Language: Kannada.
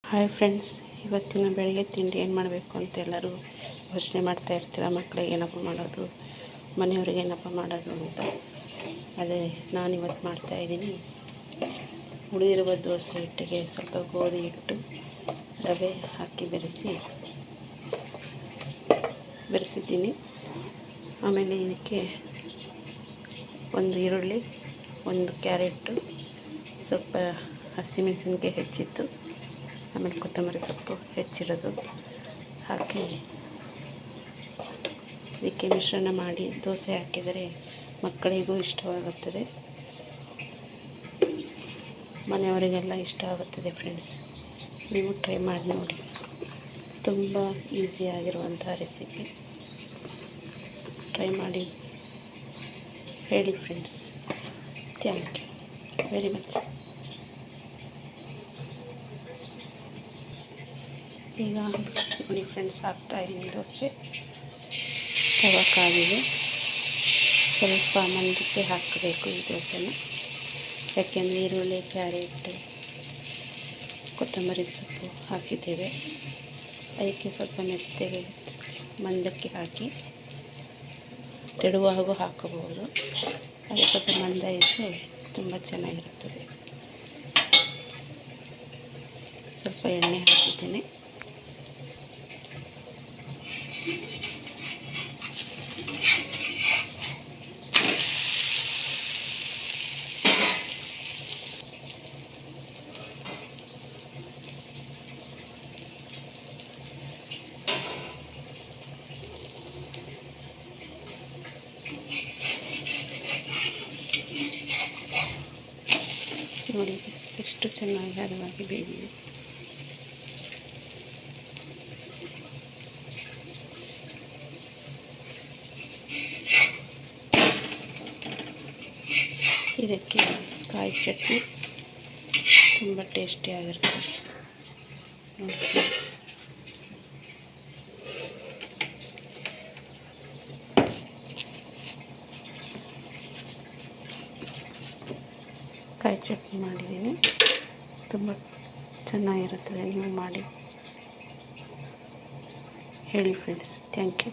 ಹಾಯ್ ಫ್ರೆಂಡ್ಸ್, ಇವತ್ತಿನ ಬೆಳಗ್ಗೆ ತಿಂಡಿ ಏನು ಮಾಡಬೇಕು ಅಂತ ಎಲ್ಲರೂ ಯೋಚನೆ ಮಾಡ್ತಾ ಇರ್ತೀರ. ಮಕ್ಕಳಿಗೆ ಏನಪ್ಪ ಮಾಡೋದು, ಮನೆಯವ್ರಿಗೆ ಏನಪ್ಪ ಮಾಡೋದು ಅಂತ. ಅದೇ ನಾನಿವತ್ತು ಮಾಡ್ತಾಯಿದ್ದೀನಿ. ಉಳಿದಿರುವ ದೋಸೆ ಹಿಟ್ಟಿಗೆ ಸ್ವಲ್ಪ ಗೋಧಿ ಹಿಟ್ಟು, ರವೆ ಹಾಕಿ ಬೆರೆಸಿದ್ದೀನಿ. ಆಮೇಲೆ ಇದಕ್ಕೆ ಒಂದು ಈರುಳ್ಳಿ, ಒಂದು ಕ್ಯಾರೆಟು, ಸ್ವಲ್ಪ ಹಸಿಮೆಣಸಿನ್ಕಾಯಿ ಹೆಚ್ಚಿತ್ತು, ಆಮೇಲೆ ಕೊತ್ತಂಬರಿ ಸೊಪ್ಪು ಹೆಚ್ಚಿರೋದು ಹಾಕಿ ಇದಕ್ಕೆ ಮಿಶ್ರಣ ಮಾಡಿ ದೋಸೆ ಹಾಕಿದರೆ ಮಕ್ಕಳಿಗೂ ಇಷ್ಟವಾಗುತ್ತದೆ, ಮನೆಯವರಿಗೆಲ್ಲ ಇಷ್ಟ ಆಗುತ್ತದೆ. ಫ್ರೆಂಡ್ಸ್, ನೀವು ಟ್ರೈ ಮಾಡಿ ನೋಡಿ. ತುಂಬ ಈಸಿಯಾಗಿರುವಂಥ ರೆಸಿಪಿ. ಟ್ರೈ ಮಾಡಿ ಹೇಳಿ friends. Thank you very much. ಈಗ ನೋಡಿ ಫ್ರೆಂಡ್ಸ್, ಹಾಕ್ತಾಯಿದ್ದೀನಿ ದೋಸೆ. ತವ ಕಾದಿದೆ. ಸ್ವಲ್ಪ ಮಂದಕ್ಕೆ ಹಾಕಬೇಕು ಈ ದೋಸೆನ, ಯಾಕೆಂದರೆ ಈರುಳ್ಳಿ, ಕ್ಯಾರೆಟ್, ಕೊತ್ತಂಬರಿ ಸೊಪ್ಪು ಹಾಕಿದ್ದೇವೆ. ಅದಕ್ಕೆ ಸ್ವಲ್ಪ ಮೆತ್ತಗೆ ಮಂದಕ್ಕೆ ಹಾಕಿ, ತೆಳುವಾಗೂ ಹಾಕಬಹುದು. ಅದು ಸ್ವಲ್ಪ ಮಂದ ಇದ್ದರೆ ತುಂಬ ಚೆನ್ನಾಗಿರುತ್ತದೆ. ಸ್ವಲ್ಪ ಎಣ್ಣೆ ಹಾಕಿದ್ದೇನೆ. ನೋಡಿ ಎಷ್ಟು ಚೆನ್ನಾಗಿ ಹದವಾಗಿ ಬೇಯಿದೆ. ಇದಕ್ಕೆ ಕಾಯಿ ಚಟ್ನಿ ತುಂಬ ಟೇಸ್ಟಿಯಾಗಿರ್ತದೆ. ಕಾಯಿ ಚಟ್ನಿ ಮಾಡಿದ್ದೀನಿ, ತುಂಬ ಚೆನ್ನಾಗಿರುತ್ತದೆ. ನೀವು ಮಾಡಿ ಹೇಳಿ ಫ್ರೆಂಡ್ಸ್. Thank you.